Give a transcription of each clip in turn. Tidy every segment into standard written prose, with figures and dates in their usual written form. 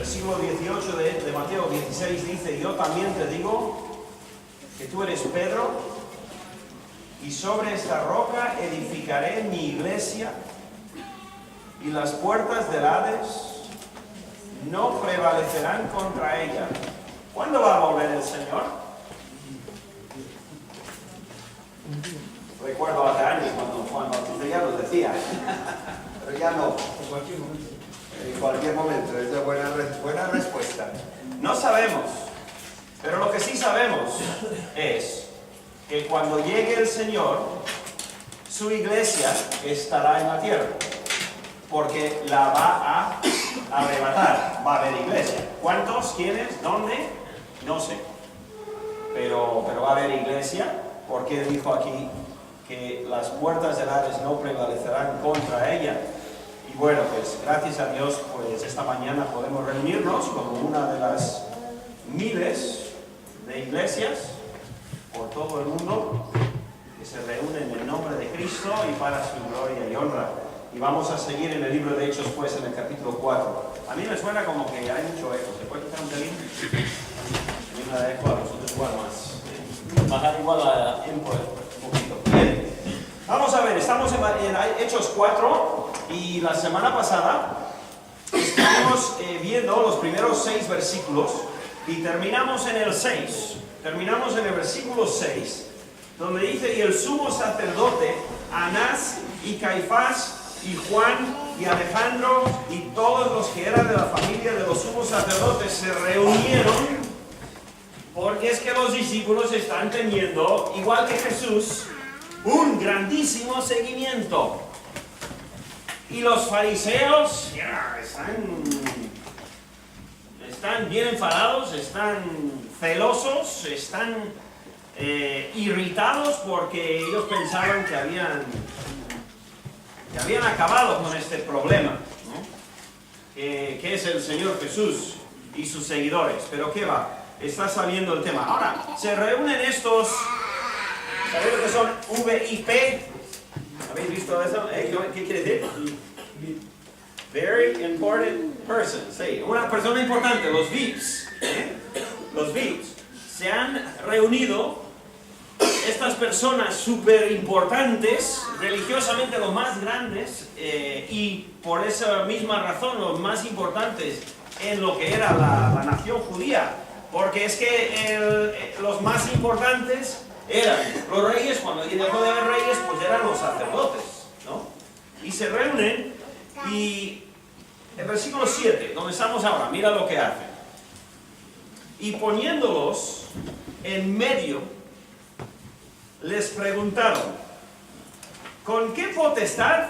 Versículo 18 de Mateo 16 dice: yo también te digo que tú eres Pedro, y sobre esta roca edificaré mi iglesia, y las puertas del Hades no prevalecerán contra ella. ¿Cuándo va a volver el Señor? Recuerdo hace años cuando Juan Bautista ya nos decía, pero ya no. En cualquier momento. En cualquier momento, es de buena respuesta. No sabemos, pero lo que sí sabemos es que cuando llegue el Señor, su iglesia estará en la tierra, porque la va a arrebatar. Va a haber iglesia. ¿Cuántos? ¿Quiénes? ¿Dónde? No sé. Pero va a haber iglesia, porque dijo aquí que las puertas del Hades no prevalecerán contra ella. Y bueno, pues gracias a Dios, pues esta mañana podemos reunirnos como una de las miles de iglesias por todo el mundo que se reúnen en el nombre de Cristo y para su gloria y honra. Y vamos a seguir en el libro de Hechos, pues en el capítulo 4. A mí me suena como que hay mucho eco. ¿Se puede quitar un pelín? Hay una de eco, a vosotros igual más. Bajar igual a input un poquito. Bien. Vamos a ver, estamos en Hechos 4 y la semana pasada estuvimos viendo los primeros 6 versículos y terminamos en el 6. Terminamos en el versículo 6, donde dice: y el sumo sacerdote, Anás y Caifás y Juan y Alejandro y todos los que eran de la familia de los sumos sacerdotes se reunieron, porque es que los discípulos están teniendo, igual que Jesús, un grandísimo seguimiento. Y los fariseos ya están bien enfadados, están celosos, están irritados porque ellos pensaban que habían acabado con este problema, ¿no? Que es el Señor Jesús y sus seguidores. Pero ¿qué va? Está saliendo el tema. Ahora, se reúnen estos, ¿sabéis lo que son VIP? ¿Habéis visto eso? ¿Qué quiere decir? Very important person. Sí, una persona importante, los VIPs. Los VIPs. Se han reunido, estas personas súper importantes, religiosamente los más grandes, y por esa misma razón los más importantes en lo que era la nación judía. Porque es que los más importantes eran los reyes. Cuando dejó de haber reyes, pues eran los sacerdotes, ¿no? Y se reúnen, y el versículo 7, donde estamos ahora, mira lo que hacen. Y poniéndolos en medio, les preguntaron: ¿con qué potestad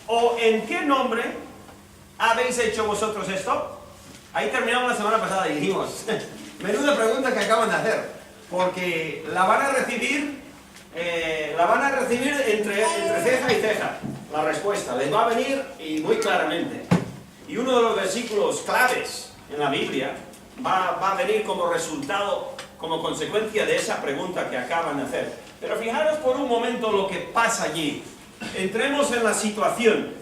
o en qué nombre habéis hecho vosotros esto? Ahí terminamos la semana pasada y dijimos, menuda pregunta que acaban de hacer, porque la van a recibir entre ceja y ceja. La respuesta les va a venir, y muy claramente. Y uno de los versículos claves en la Biblia va a venir como resultado, como consecuencia de esa pregunta que acaban de hacer. Pero fijaros por un momento lo que pasa allí. Entremos en la situación.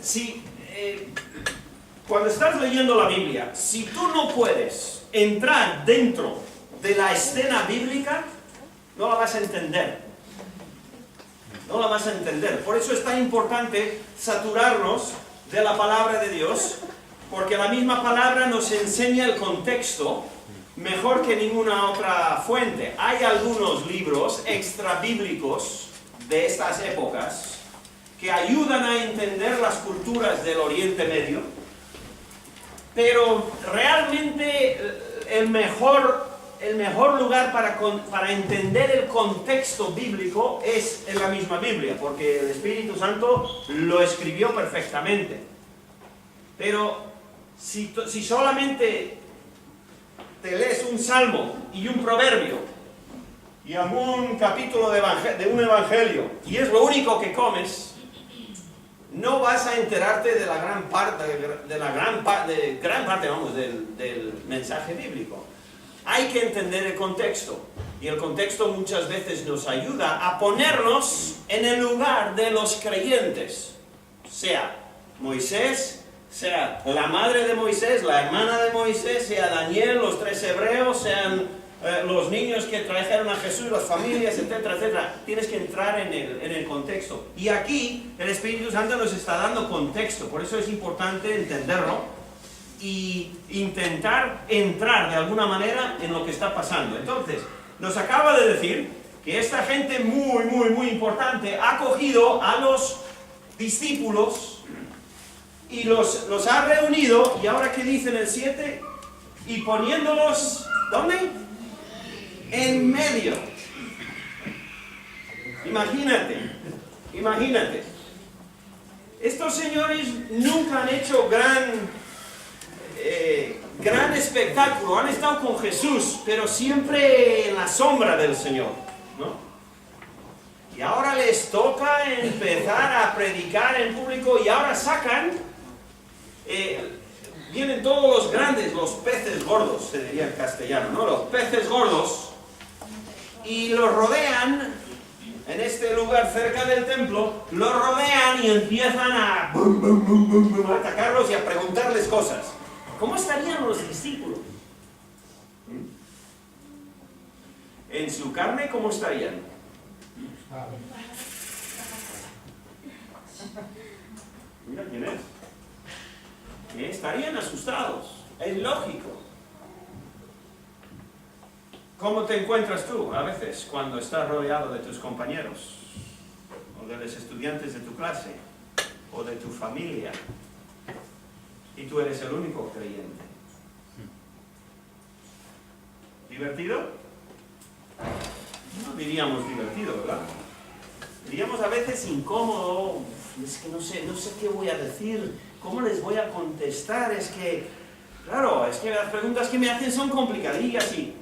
Cuando estás leyendo la Biblia, si tú no puedes entrar dentro de la escena bíblica, no la vas a entender. No la vas a entender. Por eso es tan importante saturarnos de la palabra de Dios, porque la misma palabra nos enseña el contexto mejor que ninguna otra fuente. Hay algunos libros extrabíblicos de estas épocas que ayudan a entender las culturas del Oriente Medio, pero realmente el mejor lugar para entender el contexto bíblico es en la misma Biblia, porque el Espíritu Santo lo escribió perfectamente. Pero si solamente te lees un salmo y un proverbio y algún capítulo de un evangelio y es lo único que comes, no vas a enterarte de la gran parte del mensaje bíblico. Hay que entender el contexto, y el contexto muchas veces nos ayuda a ponernos en el lugar de los creyentes, sea Moisés, sea la madre de Moisés, la hermana de Moisés, sea Daniel, los 3 hebreos, sean los niños que trajeron a Jesús, las familias, etcétera, etcétera. Tienes que entrar en el contexto. Y aquí el Espíritu Santo nos está dando contexto, por eso es importante entenderlo y intentar entrar de alguna manera en lo que está pasando. Entonces, nos acaba de decir que esta gente muy importante ha cogido a los discípulos y los ha reunido, y ahora ¿qué dice en el 7? Y poniéndolos, ¿dónde? En medio. Imagínate. Estos señores nunca han hecho gran espectáculo, han estado con Jesús, pero siempre en la sombra del Señor, ¿no? Y ahora les toca empezar a predicar en público, y ahora vienen todos los grandes, los peces gordos, se diría en castellano, ¿no? Los peces gordos, y los rodean, en este lugar cerca del templo, los rodean y empiezan a atacarlos y a preguntarles cosas. ¿Cómo estarían los discípulos? En su carne, ¿cómo estarían? Mira quién es. Estarían asustados. Es lógico. ¿Cómo te encuentras tú a veces cuando estás rodeado de tus compañeros? O de los estudiantes de tu clase? O de tu familia? Y tú eres el único creyente. ¿Divertido? No diríamos divertido, ¿verdad? Diríamos a veces incómodo. Es que no sé qué voy a decir, cómo les voy a contestar. Es que, claro, es que las preguntas que me hacen son complicadillas y...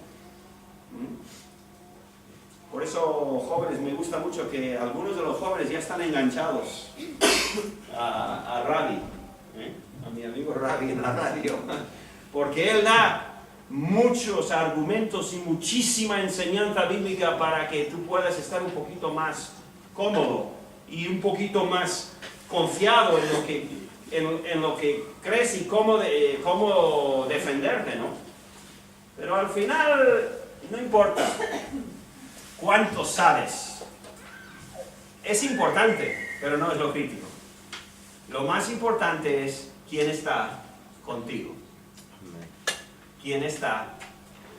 Por eso, jóvenes, me gusta mucho que algunos de los jóvenes ya están enganchados a Ravi, a mi amigo Ravi en la radio, porque él da muchos argumentos y muchísima enseñanza bíblica para que tú puedas estar un poquito más cómodo y un poquito más confiado en lo que crees y cómo defenderte, ¿no? Pero al final no importa cuánto sabes. Es importante, pero no es lo crítico. Lo más importante es quién está contigo. ¿Quién está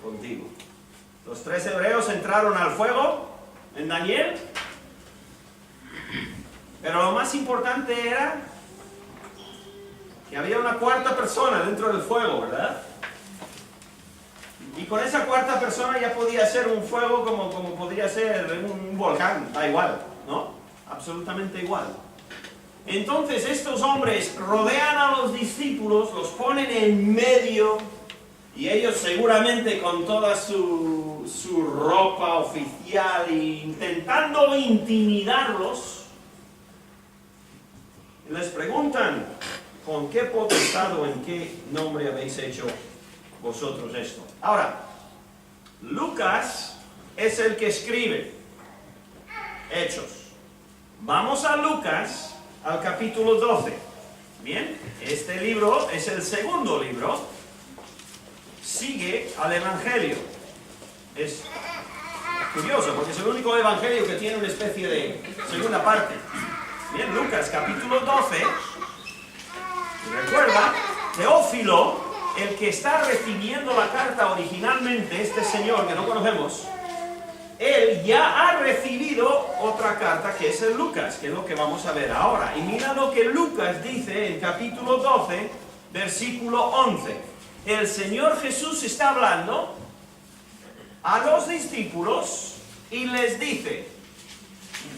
contigo? Los 3 hebreos entraron al fuego en Daniel, pero lo más importante era que había una 4ª persona dentro del fuego, ¿verdad? Y con esa 4ª persona ya podía ser un fuego como podría ser un volcán, da igual, ¿no? Absolutamente igual. Entonces estos hombres rodean a los discípulos, los ponen en medio, y ellos seguramente con toda su ropa oficial intentando intimidarlos, les preguntan: ¿con qué potestad o en qué nombre habéis hecho vosotros esto? Ahora, Lucas es el que escribe Hechos. Vamos a Lucas, al capítulo 12. Bien, este libro es el segundo libro. Sigue al Evangelio. Es curioso, porque es el único Evangelio que tiene una especie de segunda parte. Bien, Lucas, capítulo 12. Recuerda, Teófilo, el que está recibiendo la carta originalmente, este señor que no conocemos, él ya ha recibido otra carta que es el Lucas, que es lo que vamos a ver ahora. Y mira lo que Lucas dice en capítulo 12, versículo 11. El Señor Jesús está hablando a los discípulos y les dice: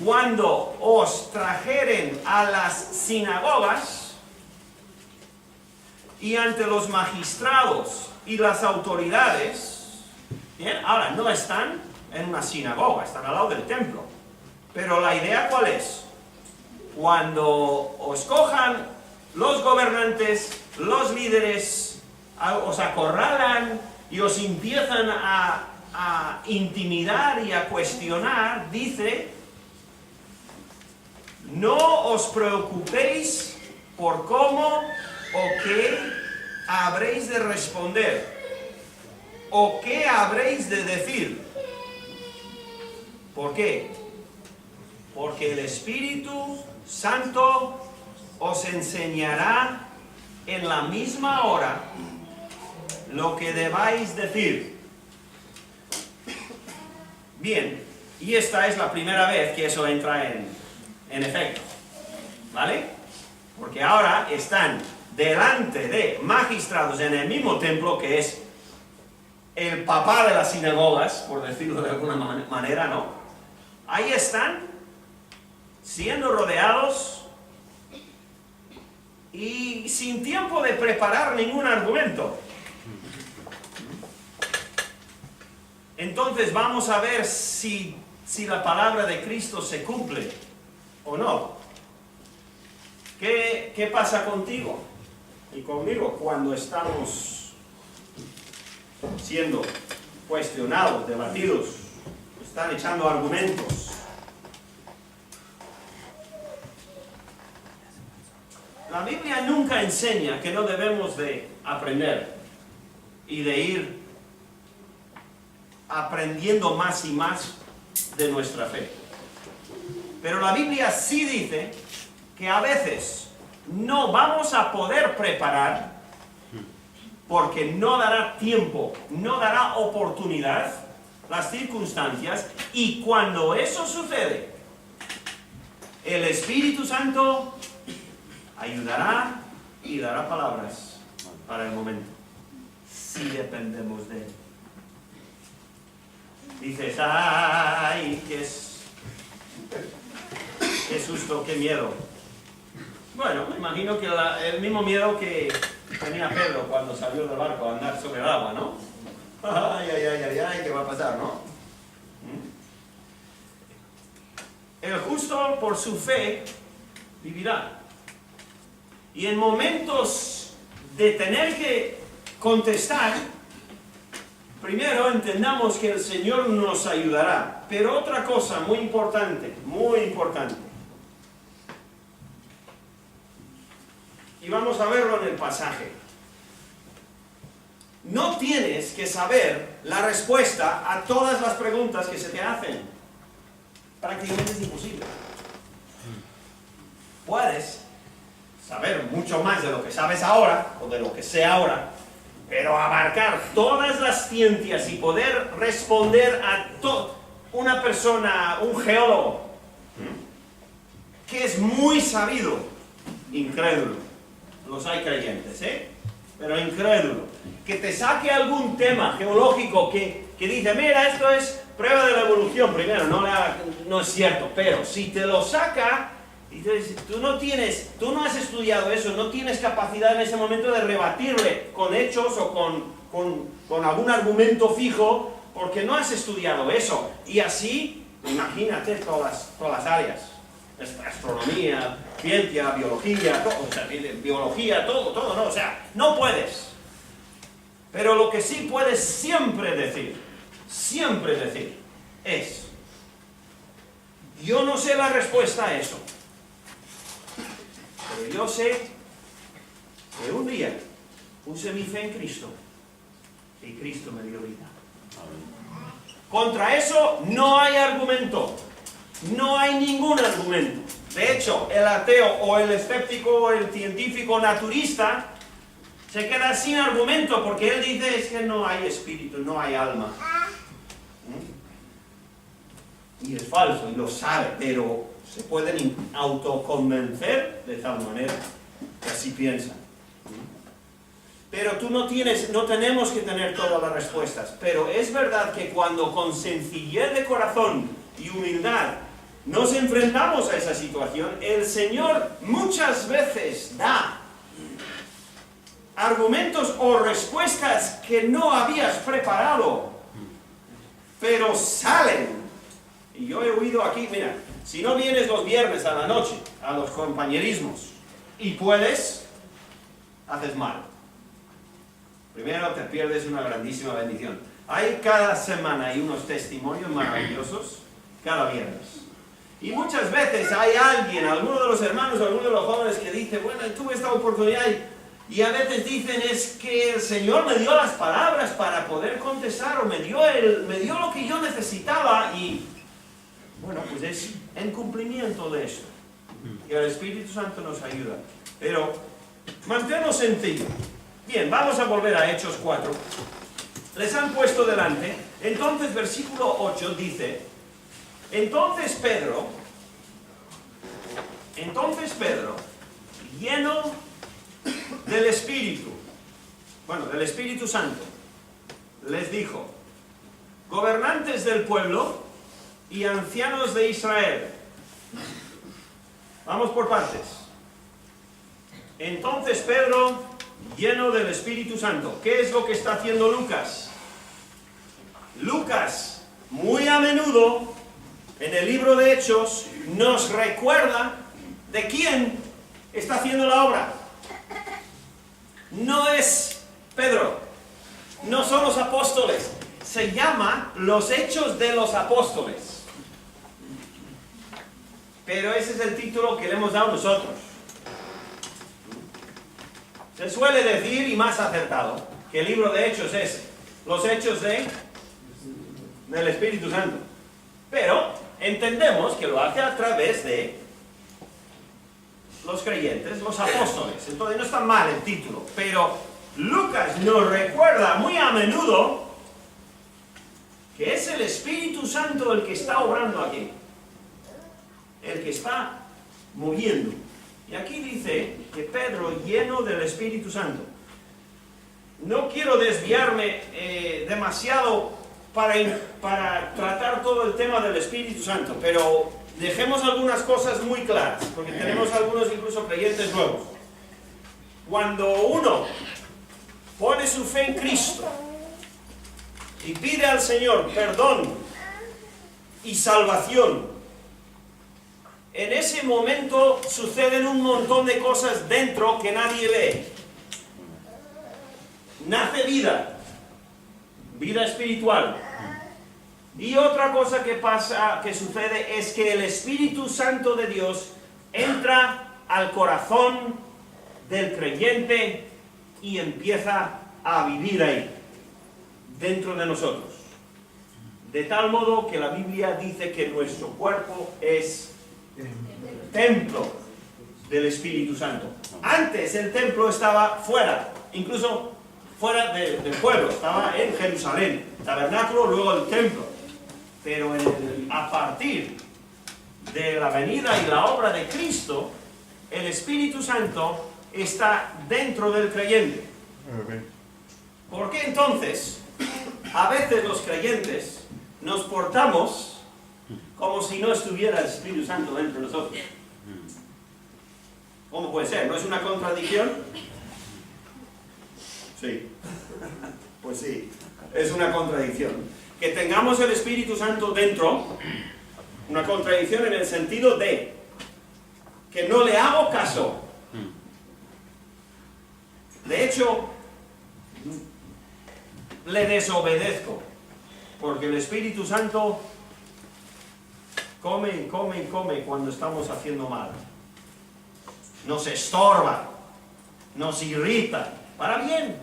cuando os trajeren a las sinagogas y ante los magistrados y las autoridades, bien, ahora no están en una sinagoga, están al lado del templo, pero la idea ¿cuál es? Cuando os cojan los gobernantes, los líderes, os acorralan y os empiezan a intimidar y a cuestionar, dice: no os preocupéis por cómo ¿O qué habréis de responder? ¿O qué habréis de decir? ¿Por qué? Porque el Espíritu Santo os enseñará en la misma hora lo que debáis decir. Bien, y esta es la primera vez que eso entra en efecto, ¿vale? Porque ahora están delante de magistrados en el mismo templo, que es el papá de las sinagogas, por decirlo de alguna manera, ¿no? Ahí están, siendo rodeados y sin tiempo de preparar ningún argumento. Entonces vamos a ver si la palabra de Cristo se cumple o no. ¿Qué pasa contigo y conmigo cuando estamos siendo cuestionados, debatidos, están echando argumentos? La Biblia nunca enseña que no debemos de aprender y de ir aprendiendo más y más de nuestra fe. Pero la Biblia sí dice que a veces no vamos a poder preparar porque no dará tiempo, no dará oportunidad, las circunstancias, y cuando eso sucede, el Espíritu Santo ayudará y dará palabras para el momento, si dependemos de Él. Dices, ¡ay! ¡Qué susto, qué miedo! Bueno, me imagino que el mismo miedo que tenía Pedro cuando salió del barco a andar sobre el agua, ¿no? ¡Ay, ay, ay, ay, ay! ¿Qué va a pasar, no? El justo por su fe vivirá. Y en momentos de tener que contestar, primero entendamos que el Señor nos ayudará. Pero otra cosa muy importante, y vamos a verlo en el pasaje. No tienes que saber la respuesta a todas las preguntas que se te hacen. Prácticamente es imposible. Puedes saber mucho más de lo que sabes ahora, o de lo que sé ahora, pero abarcar todas las ciencias y poder responder a una persona, un geólogo, que es muy sabido, incrédulo. Los hay creyentes, pero incrédulo. Que te saque algún tema geológico que dice, mira, esto es prueba de la evolución. Primero, no es cierto, pero si te lo saca, y tú no has estudiado eso, no tienes capacidad en ese momento de rebatirle con hechos o con algún argumento fijo, porque no has estudiado eso. Y así, imagínate todas las áreas. Astronomía, ciencia, biología, todo, ¿no? O sea, no puedes. Pero lo que sí puedes siempre decir, es, yo no sé la respuesta a eso, pero yo sé que un día puse mi fe en Cristo y Cristo me dio vida. Contra eso no hay argumento. No hay ningún argumento. De hecho, el ateo o el escéptico o el científico naturista se queda sin argumento porque él dice es que no hay espíritu, no hay alma. Y es falso, y lo sabe, pero se pueden autoconvencer de tal manera que así piensan. Pero no tenemos que tener todas las respuestas. Pero es verdad que cuando con sencillez de corazón y humildad nos enfrentamos a esa situación, el Señor muchas veces da argumentos o respuestas que no habías preparado, pero salen. Y yo he oído aquí, mira, si no vienes los viernes a la noche a los compañerismos y puedes, haces mal. Primero te pierdes una grandísima bendición. Hay cada semana unos testimonios maravillosos cada viernes. Y muchas veces hay alguien, alguno de los hermanos, alguno de los jóvenes que dice, bueno, tuve esta oportunidad Y a veces dicen, es que el Señor me dio las palabras para poder contestar, o me dio lo que yo necesitaba, y bueno, pues es en cumplimiento de esto. Y el Espíritu Santo nos ayuda. Pero manténlo sencillo. Bien, vamos a volver a Hechos 4. Les han puesto delante. Entonces, versículo 8 dice, entonces Pedro, lleno del Espíritu, del Espíritu Santo, les dijo, gobernantes del pueblo y ancianos de Israel. Vamos por partes. Entonces Pedro, lleno del Espíritu Santo. ¿Qué es lo que está haciendo Lucas? Lucas, muy a menudo, en el libro de Hechos, nos recuerda de quién está haciendo la obra. No es Pedro, no son los apóstoles, se llama los Hechos de los Apóstoles. Pero ese es el título que le hemos dado nosotros. Se suele decir, y más acertado, que el libro de Hechos es los Hechos del Espíritu Santo. Pero entendemos que lo hace a través de los creyentes, los apóstoles. Entonces no está mal el título, pero Lucas nos recuerda muy a menudo que es el Espíritu Santo el que está obrando aquí, el que está moviendo. Y aquí dice que Pedro, lleno del Espíritu Santo. No quiero desviarme demasiado para tratar todo el tema del Espíritu Santo, pero dejemos algunas cosas muy claras, porque tenemos algunos incluso creyentes nuevos. Cuando uno pone su fe en Cristo y pide al Señor perdón y salvación, en ese momento suceden un montón de cosas dentro que nadie ve. Nace vida espiritual. Y otra cosa que sucede es que el Espíritu Santo de Dios entra al corazón del creyente y empieza a vivir ahí, dentro de nosotros. De tal modo que la Biblia dice que nuestro cuerpo es templo del Espíritu Santo. Antes el templo estaba fuera, incluso fuera del pueblo, estaba en Jerusalén, tabernáculo, luego el templo. Pero a partir de la venida y la obra de Cristo, el Espíritu Santo está dentro del creyente. ¿Por qué entonces a veces los creyentes nos portamos como si no estuviera el Espíritu Santo dentro de nosotros? ¿Cómo puede ser? ¿No es una contradicción? Sí. Pues sí, es una contradicción. Que tengamos el Espíritu Santo dentro, una contradicción en el sentido de que no le hago caso. De hecho, le desobedezco, porque el Espíritu Santo come y come y come cuando estamos haciendo mal. Nos estorba, nos irrita, para bien,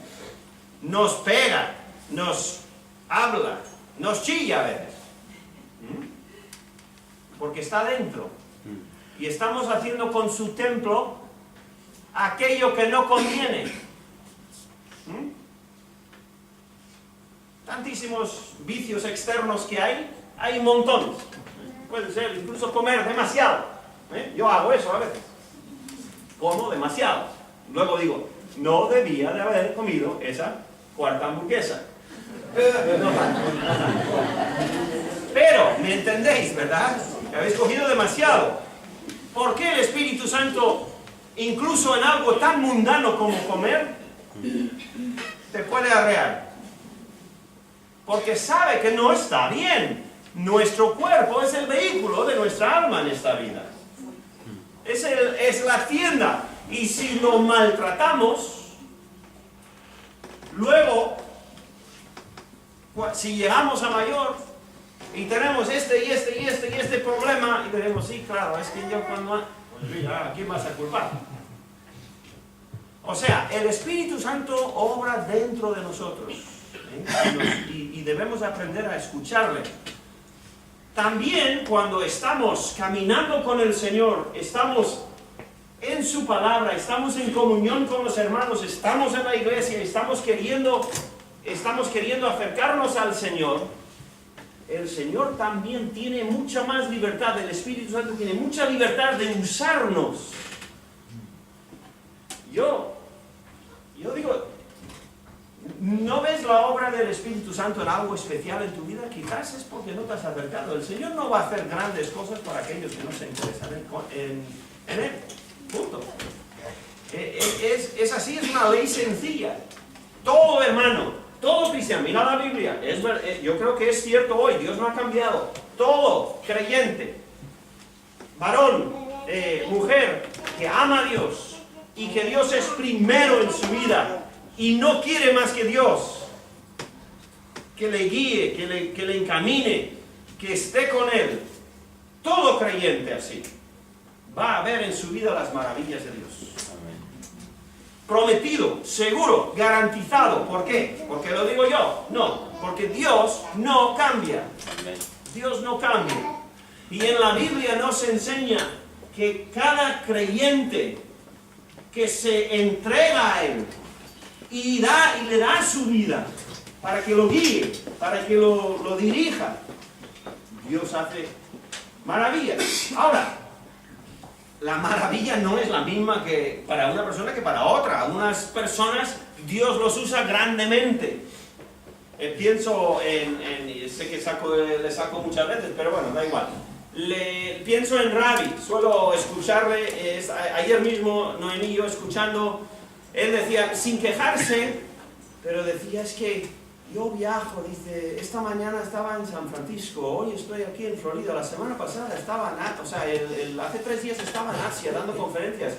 nos pega, nos habla, nos chilla a veces, porque está dentro, y estamos haciendo con su templo aquello que no conviene. Tantísimos vicios externos que hay montones. Puede ser incluso comer demasiado. Yo hago eso a veces. Como demasiado. Luego digo, no debía de haber comido esa cuarta hamburguesa. Pero, ¿me entendéis, verdad? Que habéis cogido demasiado. ¿Por qué el Espíritu Santo, incluso en algo tan mundano como comer, te puede arrear? Porque sabe que no está bien. Nuestro cuerpo es el vehículo de nuestra alma en esta vida. Es la tienda. Y si lo maltratamos, luego, si llegamos a mayor y tenemos este problema, y diremos, sí, claro, es que yo cuando... Pues mira, ¿a quién vas a culpar? O sea, el Espíritu Santo obra dentro de nosotros, y debemos aprender a escucharle. También cuando estamos caminando con el Señor, estamos en su palabra, estamos en comunión con los hermanos, estamos en la iglesia, estamos queriendo acercarnos al Señor, el Señor también tiene mucha más libertad, el Espíritu Santo tiene mucha libertad de usarnos. Yo digo, ¿no ves la obra del Espíritu Santo en algo especial en tu vida? Quizás es porque no te has acercado. El Señor no va a hacer grandes cosas para aquellos que no se interesan en Él. Punto. Es así, es una ley sencilla. Todo hermano, todo cristiano, mira la Biblia, yo creo que es cierto hoy, Dios no ha cambiado. Todo creyente, varón, mujer, que ama a Dios y que Dios es primero en su vida y no quiere más que Dios, que le guíe, que le encamine, que esté con Él. Todo creyente así va a ver en su vida las maravillas de Dios. Prometido, seguro, garantizado. ¿Por qué? ¿Porque lo digo yo? No, porque Dios no cambia. Dios no cambia. Y en la Biblia nos enseña que cada creyente que se entrega a Él y le da su vida para que lo guíe, para que lo dirija, Dios hace maravillas. Ahora, la maravilla no es la misma que para una persona que para otra. Algunas personas Dios los usa grandemente. Pienso sé que le saco muchas veces, pero bueno, da igual. Pienso en Ravi, suelo escucharle. Ayer mismo Noemí y yo escuchando, él decía, sin quejarse, pero decía, es que yo viajo, dice, esta mañana estaba en San Francisco, hoy estoy aquí en Florida, la semana pasada estaba hace 3 días estaba en Asia dando conferencias.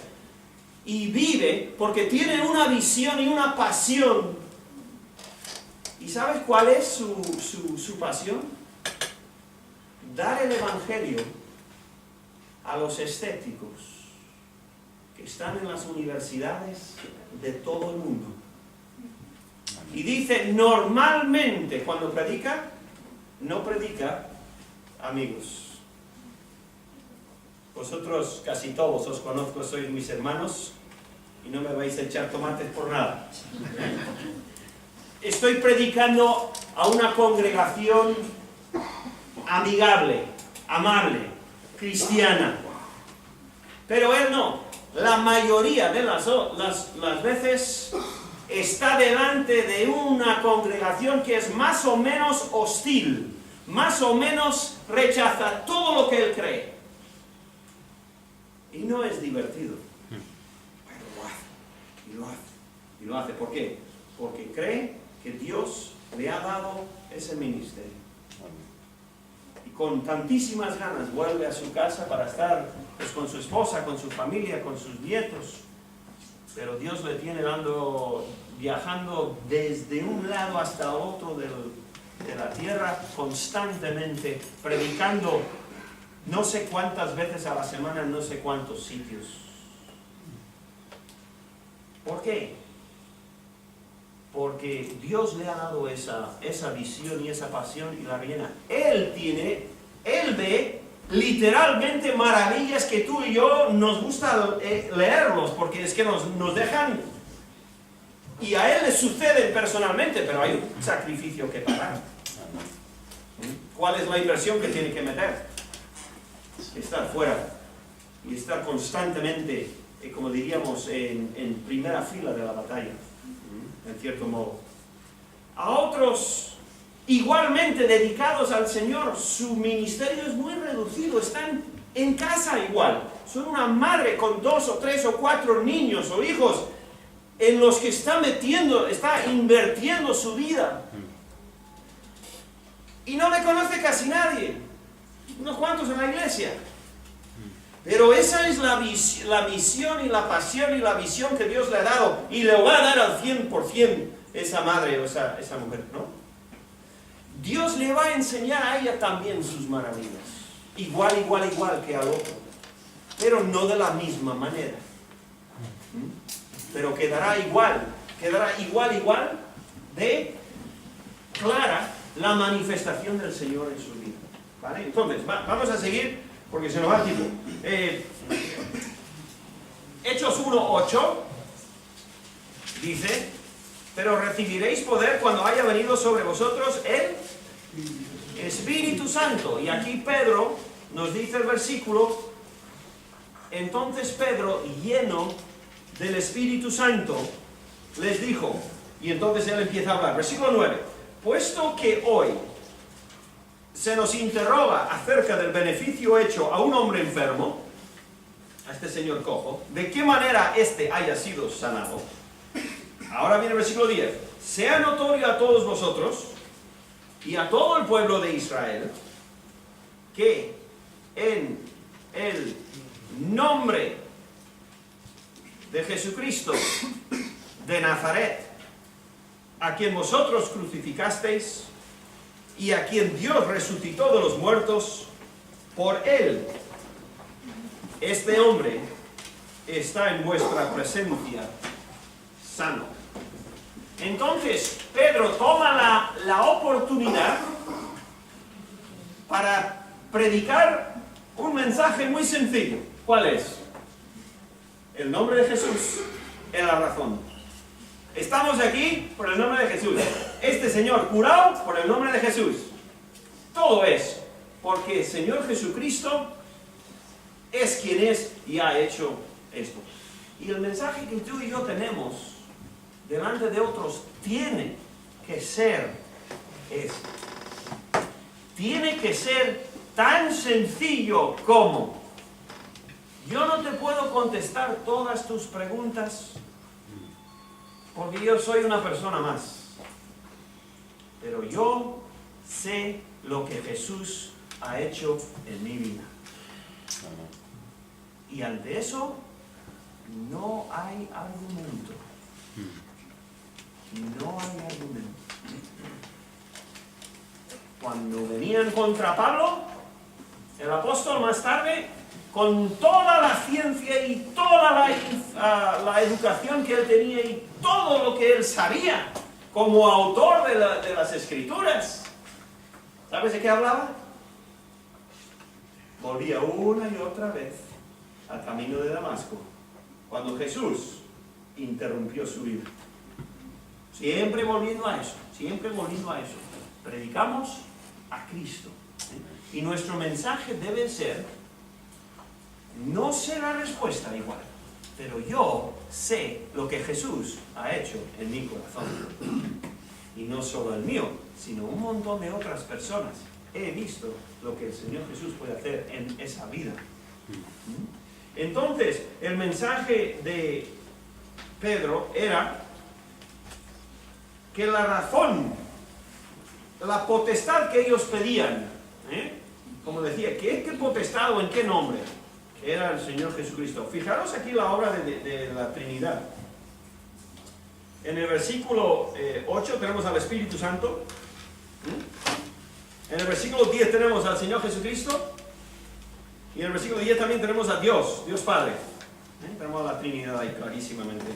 Y vive porque tiene una visión y una pasión. ¿Y sabes cuál es su pasión? Dar el Evangelio a los escépticos que están en las universidades de todo el mundo. Y dice, normalmente cuando predica, no predica amigos. Vosotros, casi todos os conozco, sois mis hermanos y no me vais a echar tomates por nada. Estoy predicando a una congregación amigable, amable, cristiana. Pero él no. La mayoría de las veces está delante de una congregación que es más o menos hostil, más o menos rechaza todo lo que él cree. Y no es divertido. Pero lo hace, y lo hace, y lo hace. ¿Por qué? Porque cree que Dios le ha dado ese ministerio. Y con tantísimas ganas vuelve a su casa para estar pues, con su esposa, con su familia, con sus nietos. Pero Dios le tiene viajando desde un lado hasta el otro de la tierra, constantemente, predicando no sé cuántas veces a la semana, en no sé cuántos sitios. ¿Por qué? Porque Dios le ha dado esa visión y esa pasión y la llena. Él ve literalmente maravillas que tú y yo nos gusta leerlos, porque es que nos dejan, y a él le suceden personalmente, pero hay un sacrificio que pagar. ¿Cuál es la inversión que tiene que meter? Estar fuera y estar constantemente, como diríamos, en primera fila de la batalla, en cierto modo. A otros igualmente dedicados al Señor, su ministerio es muy reducido, están en casa igual, son una madre con 2 o 3 o 4 niños o hijos en los que está invirtiendo su vida, y no le conoce casi nadie, unos cuantos en la iglesia, pero esa es la misión y la pasión y la visión que Dios le ha dado, y le va a dar al 100% esa madre o esa mujer, ¿no? Dios le va a enseñar a ella también sus maravillas, igual que al otro, pero no de la misma manera. pero quedará igual de clara la manifestación del Señor en su vida. ¿Vale? Entonces, vamos a seguir, porque se nos va el tiempo. Hechos 1:8 dice: pero recibiréis poder cuando haya venido sobre vosotros el Espíritu Santo. Y aquí Pedro nos dice el versículo: entonces Pedro, lleno del Espíritu Santo, les dijo, y entonces él empieza a hablar. Versículo 9: puesto que hoy se nos interroga acerca del beneficio hecho a un hombre enfermo, a este señor cojo, de qué manera éste haya sido sanado. Ahora viene el versículo 10. Sea notorio a todos vosotros y a todo el pueblo de Israel que en el nombre de Jesucristo de Nazaret, a quien vosotros crucificasteis y a quien Dios resucitó de los muertos, por él, este hombre está en vuestra presencia sano. Entonces, Pedro toma la oportunidad para predicar un mensaje muy sencillo. ¿Cuál es? El nombre de Jesús es la razón. Estamos aquí por el nombre de Jesús. Este señor curado por el nombre de Jesús. Todo es porque el Señor Jesucristo es quien es y ha hecho esto. Y el mensaje que tú y yo tenemos delante de otros tiene que ser este. Tiene que ser tan sencillo como: yo no te puedo contestar todas tus preguntas porque yo soy una persona más, pero yo sé lo que Jesús ha hecho en mi vida. Y ante eso no hay argumento. No hay argumento. Cuando venían contra Pablo, el apóstol más tarde, con toda la ciencia y toda la educación que él tenía y todo lo que él sabía como autor de las Escrituras, ¿sabes de qué hablaba? Volvía una y otra vez al camino de Damasco, cuando Jesús interrumpió su vida. Siempre volviendo a eso, siempre volviendo a eso. Predicamos a Cristo. Y nuestro mensaje debe ser: no sé la respuesta igual, pero yo sé lo que Jesús ha hecho en mi corazón. Y no solo el mío, sino un montón de otras personas. He visto lo que el Señor Jesús puede hacer en esa vida. Entonces, el mensaje de Pedro era que la razón, la potestad que ellos pedían, como decía, ¿qué potestad o en qué nombre? Que era el Señor Jesucristo. Fijaros aquí la obra de la Trinidad. En el versículo 8 tenemos al Espíritu Santo. En el versículo 10 tenemos al Señor Jesucristo. Y en el versículo 10 también tenemos a Dios Padre. Tenemos a la Trinidad ahí clarísimamente.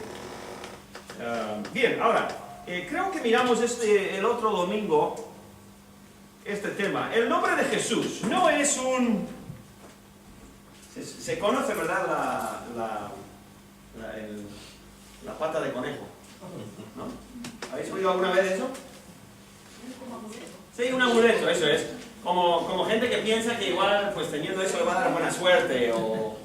Bien, ahora, creo que miramos el otro domingo este tema. El nombre de Jesús no es un... Se conoce, ¿verdad? La pata de conejo, ¿no? ¿Habéis oído alguna vez eso? Sí, un amuleto, eso es. Como gente que piensa que igual, pues teniendo eso le va a dar buena suerte, o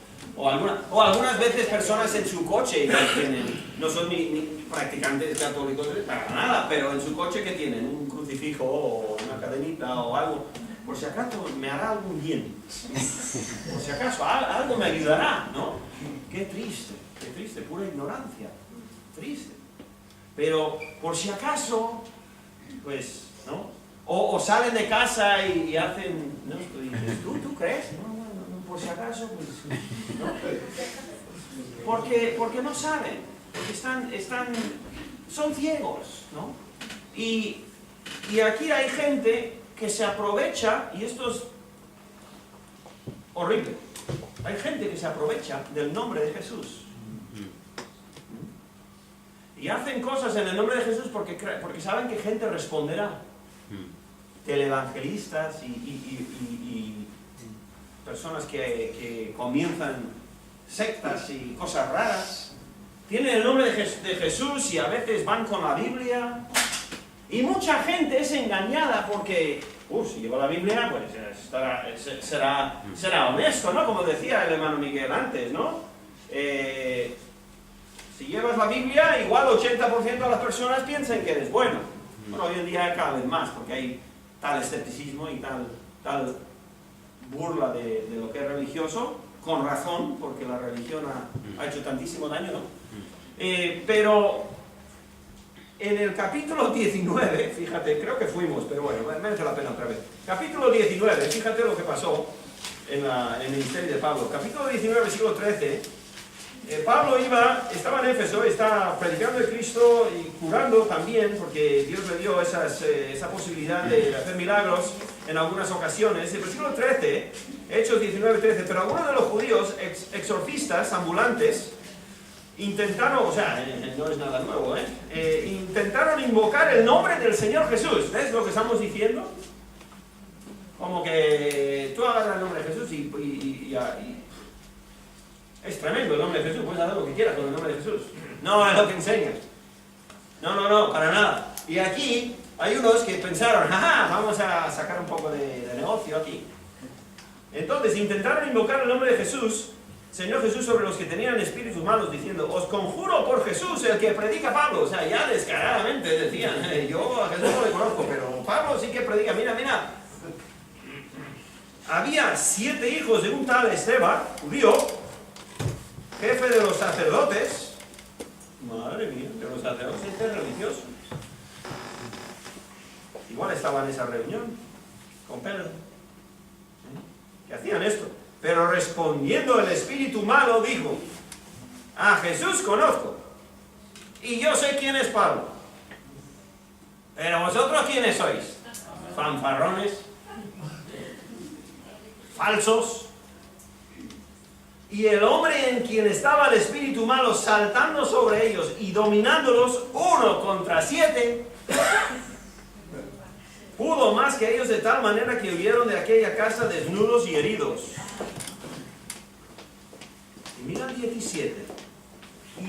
algunas veces personas en su coche igual tienen, no son ni practicantes católicos para nada, pero en su coche que tienen un crucifijo o una cadenita o algo, por si acaso me hará algún bien, por si acaso algo me ayudará, ¿no? Qué triste, pura ignorancia, triste. Pero por si acaso, pues, ¿no? O salen de casa y hacen, ¿no? Y dices, ¿tú crees? No, por si acaso, pues, ¿no? Porque no saben, porque son ciegos, ¿no? Y aquí hay gente que se aprovecha, y esto es horrible, hay gente que se aprovecha del nombre de Jesús. Y hacen cosas en el nombre de Jesús porque saben que gente responderá. Televangelistas y personas que comienzan sectas y cosas raras. Tienen el nombre de Jesús y a veces van con la Biblia. Y mucha gente es engañada porque, si lleva la Biblia, pues será honesto, ¿no? Como decía el hermano Miguel antes, ¿no? Si llevas la Biblia, igual 80% de las personas piensan que eres bueno. Bueno, hoy en día cada vez más, porque hay tal escepticismo y tal burla de lo que es religioso, con razón, porque la religión ha hecho tantísimo daño, ¿no? Pero en el capítulo 19, fíjate, creo que fuimos, pero bueno, merece la pena otra vez. Capítulo 19, fíjate lo que pasó en el ministerio de Pablo. Capítulo 19, versículo 13. Pablo estaba en Éfeso, está predicando de Cristo y curando también, porque Dios le dio esa posibilidad de hacer milagros en algunas ocasiones. El versículo 13, Hechos 19, 13, pero algunos de los judíos, exorcistas, ambulantes, intentaron, no es nada nuevo, intentaron invocar el nombre del Señor Jesús. ¿Ves lo que estamos diciendo? Como que tú agarras el nombre de Jesús y es tremendo el nombre de Jesús, puedes hacer lo que quieras con el nombre de Jesús. No es lo que enseña. No, para nada. Y aquí hay unos que pensaron, vamos a sacar un poco de negocio aquí. Entonces intentaron invocar el nombre de Jesús, Señor Jesús, sobre los que tenían espíritus malos, diciendo, os conjuro por Jesús, el que predica Pablo. O sea, ya descaradamente decían, yo a Jesús no le conozco, pero Pablo sí que predica. Mira. Había 7 hijos de un tal Esteban, judío, jefe de los sacerdotes, madre mía, de los sacerdotes religiosos. Igual estaba en esa reunión con Pedro. Que hacían esto. Pero respondiendo el espíritu malo dijo, a Jesús conozco, y yo sé quién es Pablo. Pero vosotros, ¿quiénes sois? Fanfarrones, falsos. Y el hombre en quien estaba el espíritu malo saltando sobre ellos y dominándolos 1 contra 7, pudo más que ellos de tal manera que huyeron de aquella casa desnudos y heridos. Y mira el 17.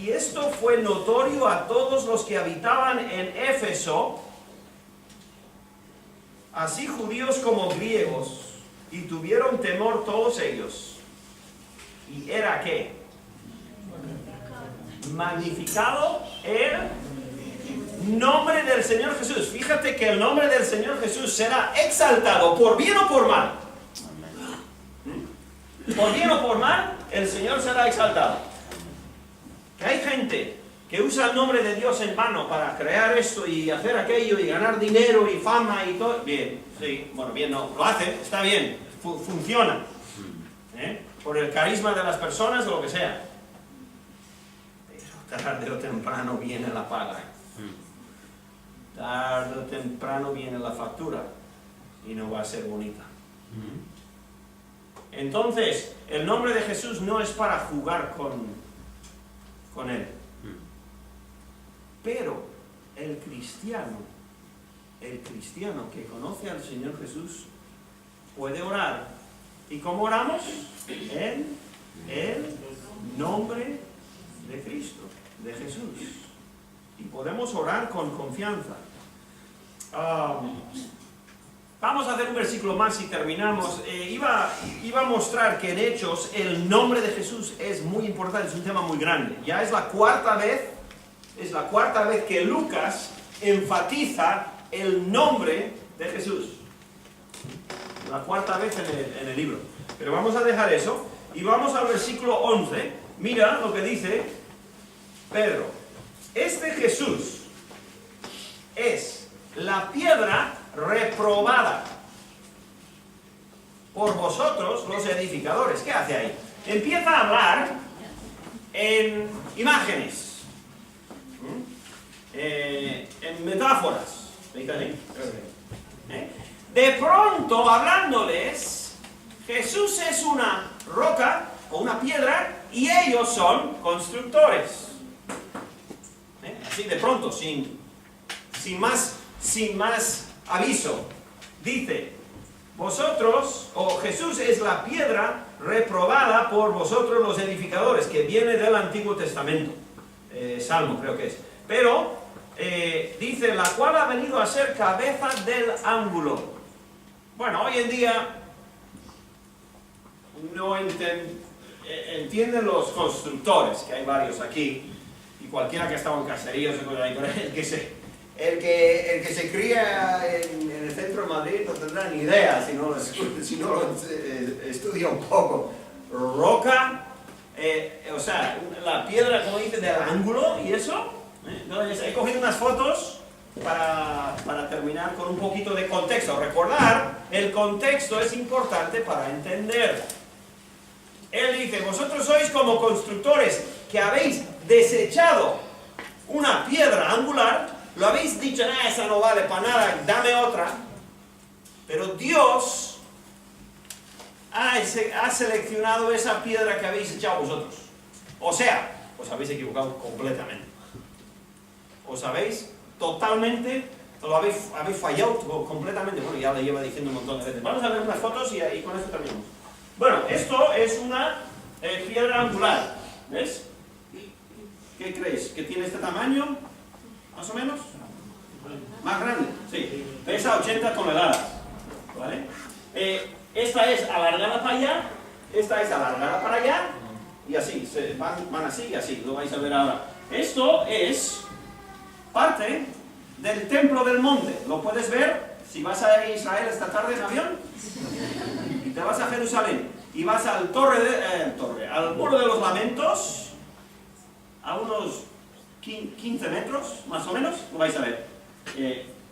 Y esto fue notorio a todos los que habitaban en Éfeso, así judíos como griegos, y tuvieron temor todos ellos. ¿Y era qué? Magnificado el nombre del Señor Jesús. Fíjate que el nombre del Señor Jesús será exaltado, por bien o por mal. Por bien o por mal, el Señor será exaltado. Que hay gente que usa el nombre de Dios en vano para crear esto y hacer aquello y ganar dinero y fama y todo. Bien, sí, bueno, bien no, lo hace, está bien, funciona. Por el carisma de las personas o lo que sea. Pero tarde o temprano viene la paga. Tarde o temprano viene la factura y no va a ser bonita. Entonces, el nombre de Jesús no es para jugar con él. Pero el cristiano que conoce al Señor Jesús puede orar. ¿Y cómo oramos? En el nombre de Cristo, de Jesús. Y podemos orar con confianza. Vamos a hacer un versículo más y terminamos. Iba a mostrar que en Hechos el nombre de Jesús es muy importante, es un tema muy grande. Ya es la cuarta vez que Lucas enfatiza el nombre de Jesús. La cuarta vez en el libro. Pero vamos a dejar eso y vamos al versículo 11. Mira lo que dice Pedro. Este Jesús es la piedra reprobada por vosotros los edificadores. ¿Qué hace ahí? Empieza a hablar en imágenes, en metáforas. De pronto, hablándoles, Jesús es una roca o una piedra y ellos son constructores. así de pronto, sin más aviso. Dice, vosotros, o Jesús es la piedra reprobada por vosotros los edificadores, que viene del Antiguo Testamento, Salmo creo que es. Pero dice, la cual ha venido a ser cabeza del ángulo. Bueno, hoy en día no entienden los constructores, que hay varios aquí, y cualquiera que ha estado en caseríos, pero el que se cría en el centro de Madrid no tendrá ni idea si no lo estudia un poco. Roca, o sea, la piedra, como dice, del ángulo y eso. Entonces, he cogido unas fotos para terminar con un poquito de contexto. Recordar, el contexto es importante para entender. Él dice, vosotros sois como constructores que habéis desechado una piedra angular, lo habéis dicho, esa no vale para nada, dame otra. Pero Dios ha seleccionado esa piedra que habéis echado vosotros. O sea, os habéis equivocado completamente. Os habéis totalmente, lo habéis fallado completamente. Bueno, ya lo lleva diciendo un montón de veces. Vamos a ver unas fotos y con eso terminamos. Bueno, esto es una piedra angular. ¿Ves? ¿Qué creéis? ¿Que tiene este tamaño? ¿Más o menos? Más grande, sí. Pesa 80 toneladas. ¿Vale? Esta es alargada para allá, esta es alargada para allá, y así, van así y así, lo vais a ver ahora. Esto es parte del templo del monte. Lo puedes ver si vas a Israel esta tarde en avión y te vas a Jerusalén y vas al al muro de los lamentos, a unos 15 metros más o menos, lo vais a ver.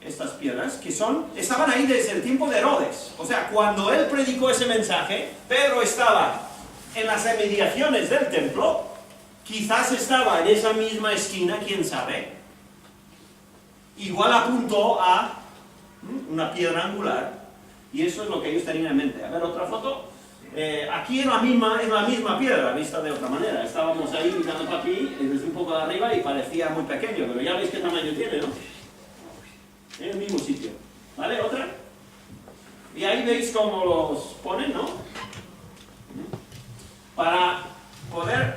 Estas piedras que estaban ahí desde el tiempo de Herodes. O sea, cuando él predicó ese mensaje, Pedro estaba en las inmediaciones del templo, quizás estaba en esa misma esquina, quién sabe. Igual apuntó a una piedra angular, y eso es lo que ellos tenían en mente. A ver, otra foto. Aquí es la misma piedra, vista de otra manera. Estábamos ahí mirando para aquí, desde un poco de arriba, y parecía muy pequeño, pero ya veis qué tamaño tiene, ¿no? En el mismo sitio. ¿Vale? ¿Otra? Y ahí veis cómo los ponen, ¿no? Para poder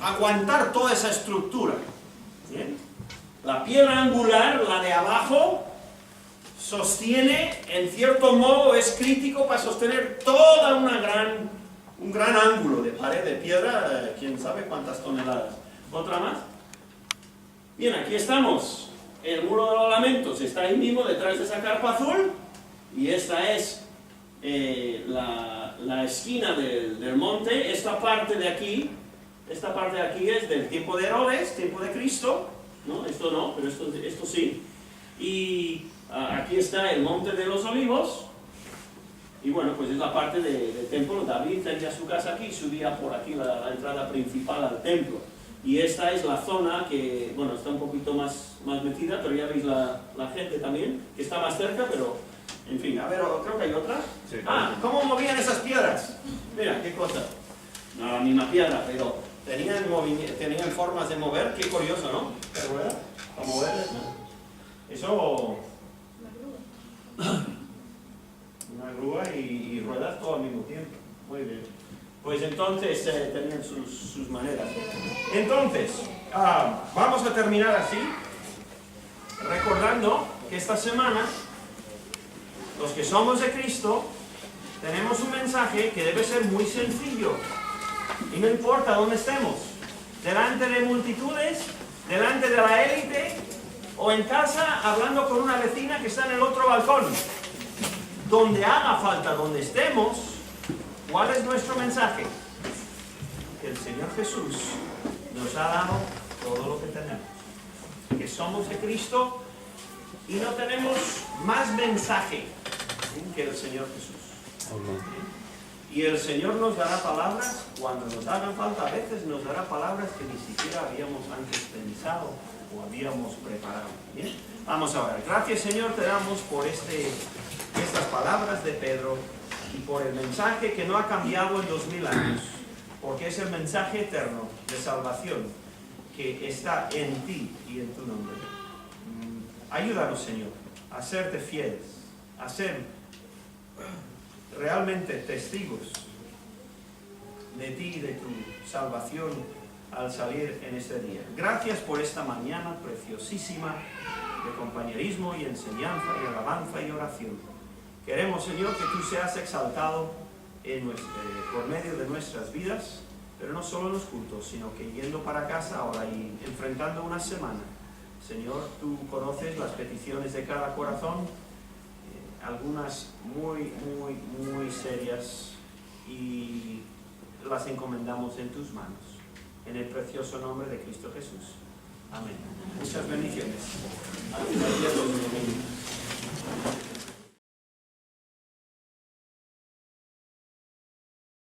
aguantar toda esa estructura. ¿Bien? La piedra angular, la de abajo, sostiene, en cierto modo, es crítico para sostener toda un gran ángulo de pared de piedra, quién sabe cuántas toneladas. ¿Otra más? Bien, aquí estamos. El muro de los lamentos está ahí mismo, detrás de esa carpa azul, y esta es la esquina del monte. Esta parte de aquí es del tiempo de Herodes, tiempo de Cristo, ¿no? Esto no, pero esto sí. Y aquí está el monte de los olivos, y bueno, pues es la parte del templo. David tenía su casa aquí, subía por aquí la entrada principal al templo. Y esta es la zona que, bueno, está un poquito más metida, pero ya veis la gente también, que está más cerca, pero, en fin, a ver, creo que hay otra. Sí, ¿cómo movían esas piedras? Mira, qué cosa. No la misma piedra, pero tenían formas de mover, qué curioso, ¿no? Para moverlas, ¿no? Eso... Una grúa y ruedas todo al mismo tiempo. Muy bien. Pues entonces tenían sus maneras. Entonces, vamos a terminar así, recordando que esta semana, los que somos de Cristo, tenemos un mensaje que debe ser muy sencillo. Y no importa dónde estemos, delante de multitudes, delante de la élite, o en casa hablando con una vecina que está en el otro balcón. Donde haga falta, donde estemos, ¿cuál es nuestro mensaje? Que el Señor Jesús nos ha dado todo lo que tenemos. Que somos de Cristo y no tenemos más mensaje que el Señor Jesús. Amén. Y el Señor nos dará palabras cuando nos hagan falta. A veces nos dará palabras que ni siquiera habíamos antes pensado o habíamos preparado. ¿Bien? Vamos a ver. Gracias, Señor, te damos por estas palabras de Pedro y por el mensaje que no ha cambiado en 2000 años, porque es el mensaje eterno de salvación que está en ti y en tu nombre. Ayúdanos, Señor, a serte fieles, a ser realmente testigos de ti y de tu salvación al salir en este día. Gracias por esta mañana preciosísima de compañerismo y enseñanza y alabanza y oración. Queremos, Señor, que tú seas exaltado por medio de nuestras vidas, pero no solo en los cultos, sino que yendo para casa ahora y enfrentando una semana. Señor, tú conoces las peticiones de cada corazón, algunas muy serias, y las encomendamos en tus manos. En el precioso nombre de Cristo Jesús. Amén. Muchas bendiciones. Hasta el día próximo.